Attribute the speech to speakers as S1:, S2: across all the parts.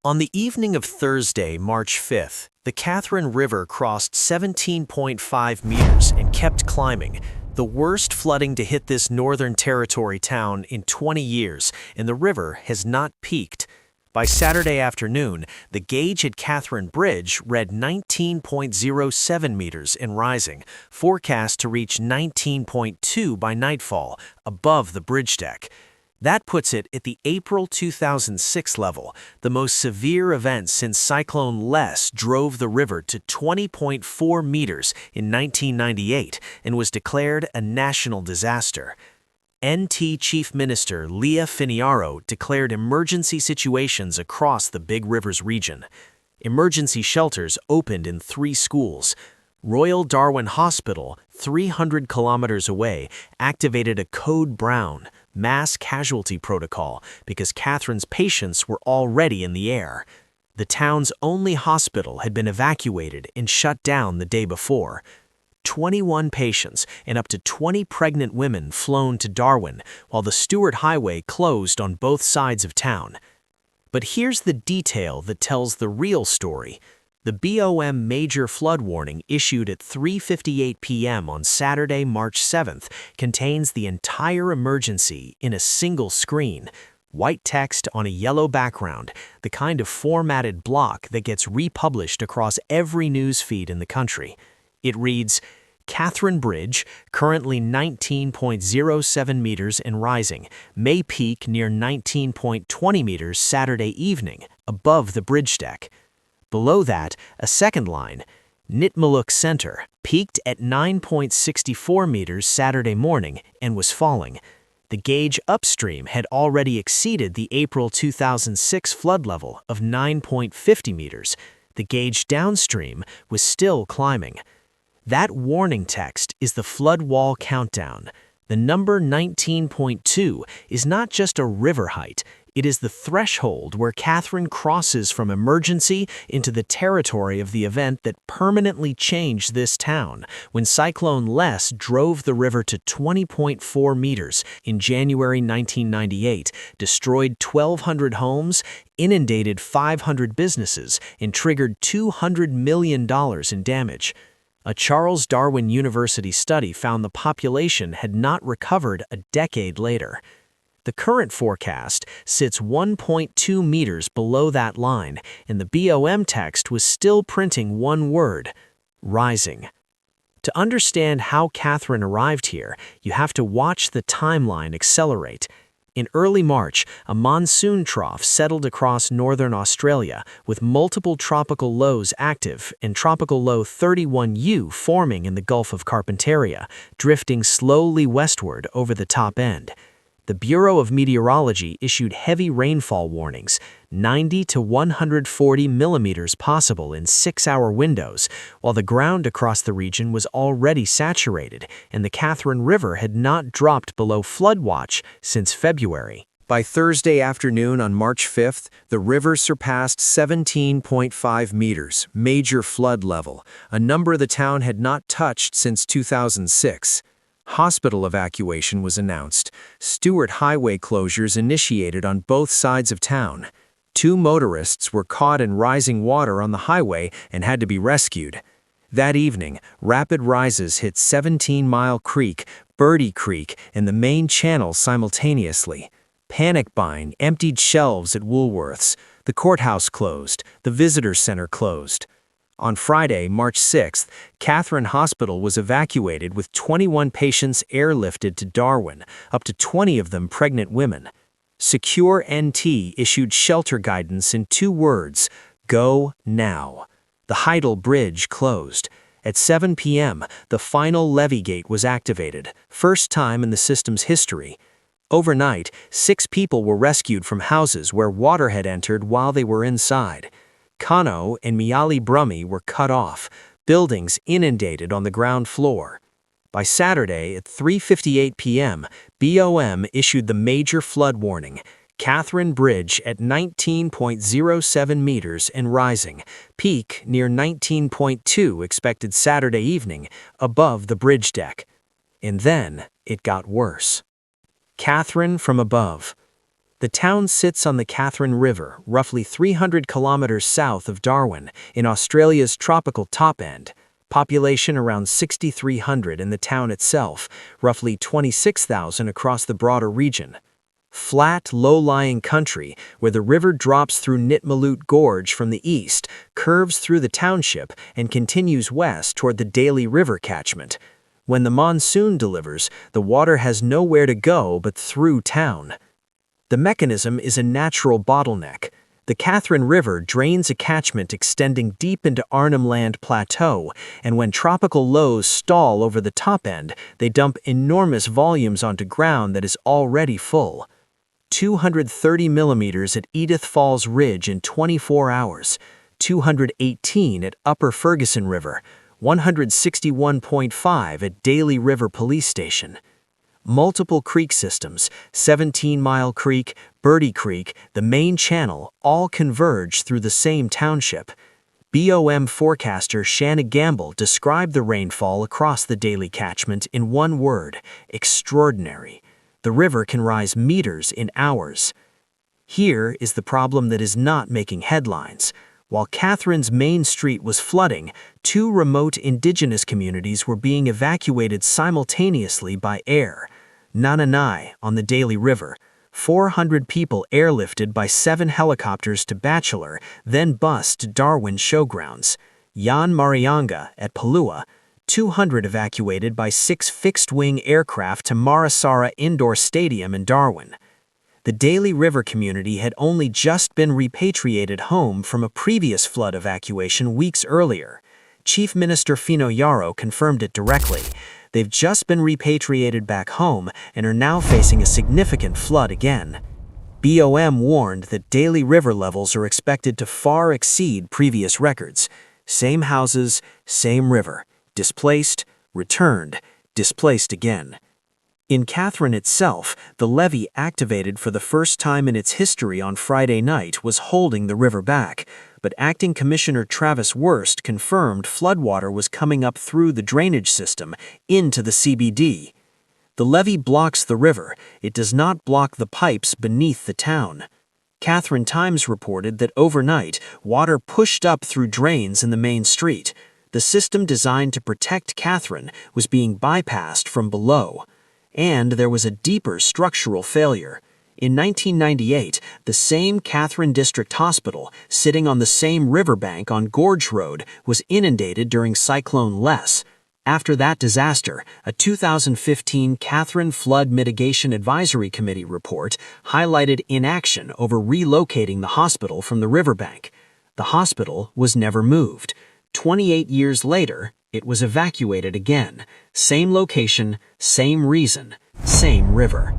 S1: On the evening of Thursday, March 5th, the Katherine River crossed 17.5 meters and kept climbing, the worst flooding to hit this Northern Territory town in 20 years, and the river has not peaked. By Saturday afternoon, the gauge at Katherine Bridge read 19.07 meters and rising, forecast to reach 19.2 by nightfall, above the bridge deck. That puts it at the April 2006 level, the most severe event since Cyclone Les drove the river to 20.4 meters in 1998 and was declared a national disaster. NT Chief Minister Leah Finiaro declared emergency situations across the Big Rivers region. Emergency shelters opened in 3 schools. Royal Darwin Hospital, 300 kilometers away, activated a Code Brown mass casualty protocol because Katherine's patients were already in the air. The town's only hospital had been evacuated and shut down the day before. 21 patients and up to 20 pregnant women flown to Darwin, while the Stewart Highway closed on both sides of town. But here's the detail that tells the real story. The BOM major flood warning issued at 3:58 p.m. on Saturday, March 7th, contains the entire emergency in a single screen, white text on a yellow background, the kind of formatted block that gets republished across every news feed in the country. It reads, Katherine Bridge, currently 19.07 meters and rising, may peak near 19.20 meters Saturday evening, above the bridge deck. Below that, a second line, Nitmaluk Center, peaked at 9.64 meters Saturday morning and was falling. The gauge upstream had already exceeded the April 2006 flood level of 9.50 meters. The gauge downstream was still climbing. That warning text is the flood wall countdown. The number 19.2 is not just a river height. It is the threshold where Katherine crosses from emergency into the territory of the event that permanently changed this town when Cyclone Les drove the river to 20.4 meters in January 1998, destroyed 1,200 homes, inundated 500 businesses, and triggered $200 million in damage. A Charles Darwin University study found the population had not recovered a decade later. The current forecast sits 1.2 meters below that line, and the BOM text was still printing one word: rising. To understand how Katherine arrived here, you have to watch the timeline accelerate. In early March, a monsoon trough settled across northern Australia, with multiple tropical lows active and tropical low 31U forming in the Gulf of Carpentaria, drifting slowly westward over the top end. The Bureau of Meteorology issued heavy rainfall warnings, 90 to 140 millimeters possible in 6-hour windows, while the ground across the region was already saturated and the Katherine River had not dropped below flood watch since February. By Thursday afternoon on March 5th, the river surpassed 17.5 meters, major flood level, a number the town had not touched since 2006. Hospital evacuation was announced. Stewart Highway closures initiated on both sides of town. 2 motorists were caught in rising water on the highway and had to be rescued. That evening, rapid rises hit 17 Mile Creek, Birdie Creek, and the main channel simultaneously. Panic buying emptied shelves at Woolworths. The courthouse closed. The visitor center closed. On Friday, March 6th, Katherine Hospital was evacuated with 21 patients airlifted to Darwin, up to 20 of them pregnant women. Secure NT issued shelter guidance in 2 words: go now. The Heidel Bridge closed. At 7 p.m., the final levee gate was activated, first time in the system's history. Overnight, 6 people were rescued from houses where water had entered while they were inside. Kano and Miali Brummy were cut off, buildings inundated on the ground floor. By Saturday at 3:58 p.m., BOM issued the major flood warning, Katherine Bridge at 19.07 meters and rising, peak near 19.2 expected Saturday evening, above the bridge deck. And then it got worse. Katherine from above. The town sits on the Katherine River, roughly 300 kilometers south of Darwin, in Australia's tropical top end. Population around 6,300 in the town itself, roughly 26,000 across the broader region. Flat, low-lying country where the river drops through Nitmalut Gorge from the east, curves through the township, and continues west toward the Daly River catchment. When the monsoon delivers, the water has nowhere to go but through town. The mechanism is a natural bottleneck. The Katherine River drains a catchment extending deep into Arnhem Land Plateau, and when tropical lows stall over the top end, they dump enormous volumes onto ground that is already full. 230 millimeters at Edith Falls Ridge in 24 hours, 218 at Upper Ferguson River, 161.5 at Daly River Police Station. Multiple creek systems, 17-Mile Creek, Birdie Creek, the main channel, all converge through the same township. BOM forecaster Shanna Gamble described the rainfall across the Daly catchment in one word: extraordinary. The river can rise meters in hours. Here is the problem that is not making headlines. While Katherine's main street was flooding, two remote Indigenous communities were being evacuated simultaneously by air. Nananai, on the Daly River, 400 people airlifted by 7 helicopters to Bachelor, then bus to Darwin Showgrounds. Yan Marianga, at Palua, 200 evacuated by 6 fixed-wing aircraft to Marasara Indoor Stadium in Darwin. The Daly River community had only just been repatriated home from a previous flood evacuation weeks earlier. Chief Minister Fino Yarrow confirmed it directly. They've just been repatriated back home and are now facing a significant flood again. BOM warned that Daly River levels are expected to far exceed previous records. Same houses, same river. Displaced, returned, displaced again. In Katherine itself, the levee activated for the first time in its history on Friday night was holding the river back, but Acting Commissioner Travis Wurst confirmed floodwater was coming up through the drainage system into the CBD. The levee blocks the river, it does not block the pipes beneath the town. Katherine Times reported that overnight, water pushed up through drains in the main street. The system designed to protect Katherine was being bypassed from below. And there was a deeper structural failure. In 1998, the same Katherine District Hospital, sitting on the same riverbank on Gorge Road, was inundated during Cyclone Les. After that disaster, a 2015 Katherine Flood Mitigation Advisory Committee report highlighted inaction over relocating the hospital from the riverbank. The hospital was never moved. 28 years later, it was evacuated again. Same location, same reason, same river.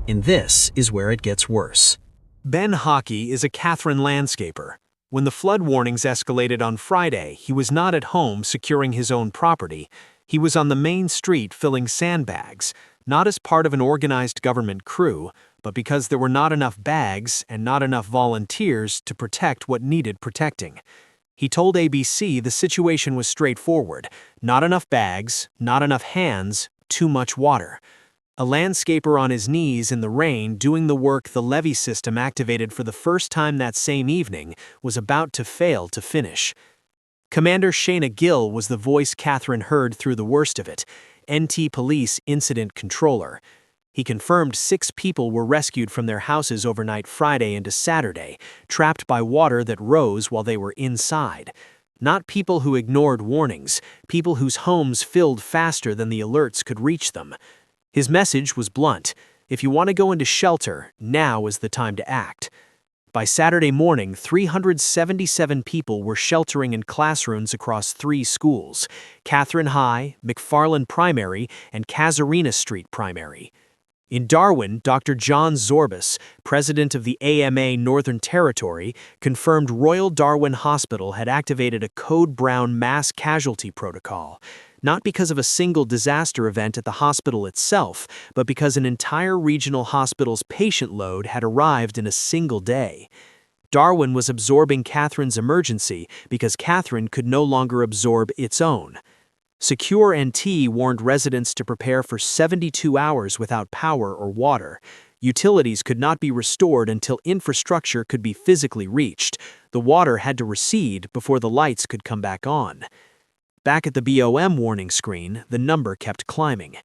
S1: And this is where it gets worse. Ben Hockey is a Katherine landscaper. When the flood warnings escalated on Friday, he was not at home securing his own property. He was on the main street filling sandbags, not as part of an organized government crew, but because there were not enough bags and not enough volunteers to protect what needed protecting. He told ABC the situation was straightforward: not enough bags, not enough hands, too much water. A landscaper on his knees in the rain doing the work the levee system activated for the first time that same evening was about to fail to finish. Commander Shayna Gill was the voice Katherine heard through the worst of it, NT Police Incident Controller. He confirmed 6 people were rescued from their houses overnight Friday into Saturday, trapped by water that rose while they were inside. Not people who ignored warnings, people whose homes filled faster than the alerts could reach them. His message was blunt: if you want to go into shelter, now is the time to act. By Saturday morning, 377 people were sheltering in classrooms across 3 schools: Katherine High, McFarland Primary, and Casuarina Street Primary. In Darwin, Dr. John Zorbas, president of the AMA Northern Territory, confirmed Royal Darwin Hospital had activated a Code Brown mass casualty protocol, not because of a single disaster event at the hospital itself, but because an entire regional hospital's patient load had arrived in a single day. Darwin was absorbing Katherine's emergency because Katherine could no longer absorb its own. Secure NT warned residents to prepare for 72 hours without power or water. Utilities could not be restored until infrastructure could be physically reached. The water had to recede before the lights could come back on. Back at the BOM warning screen, the number kept climbing.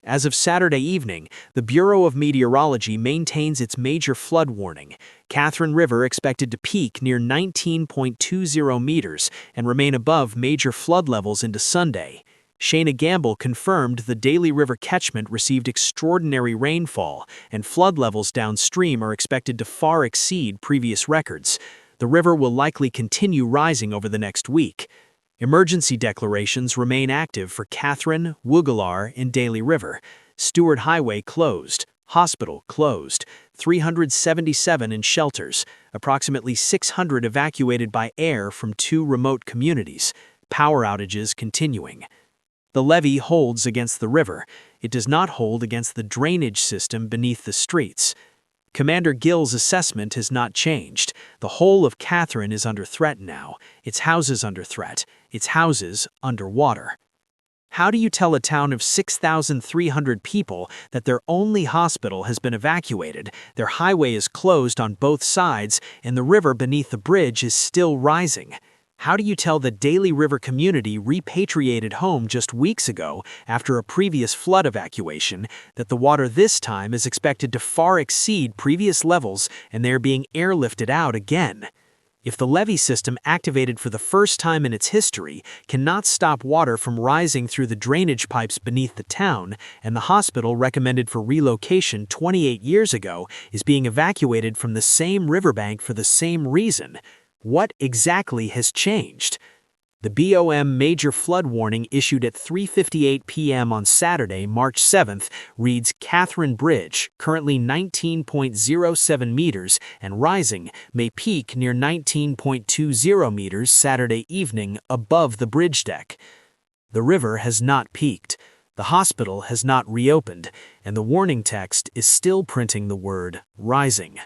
S1: As of Saturday evening, the Bureau of Meteorology maintains its major flood warning. Katherine River expected to peak near 19.20 meters and remain above major flood levels into Sunday. Shayna Gamble confirmed the Daly River catchment received extraordinary rainfall, and flood levels downstream are expected to far exceed previous records. The river will likely continue rising over the next week. Emergency declarations remain active for Katherine, Woogalaar, and Daly River. Stewart Highway closed. Hospital closed. 377 in shelters. Approximately 600 evacuated by air from 2 remote communities. Power outages continuing. The levee holds against the river. It does not hold against the drainage system beneath the streets. Commander Gill's assessment has not changed. The whole of Katherine is under threat now. Its houses under threat. Its houses underwater. How do you tell a town of 6,300 people that their only hospital has been evacuated, their highway is closed on both sides, and the river beneath the bridge is still rising? How do you tell the Daly River community repatriated home just weeks ago after a previous flood evacuation that the water this time is expected to far exceed previous levels and they're being airlifted out again? If the levee system activated for the first time in its history cannot stop water from rising through the drainage pipes beneath the town, and the hospital recommended for relocation 28 years ago is being evacuated from the same riverbank for the same reason, what exactly has changed? The BOM major flood warning issued at 3:58 p.m. on Saturday, March 7th, reads Katherine Bridge, currently 19.07 meters and rising, may peak near 19.20 meters Saturday evening above the bridge deck. The river has not peaked. The hospital has not reopened, and the warning text is still printing the word rising.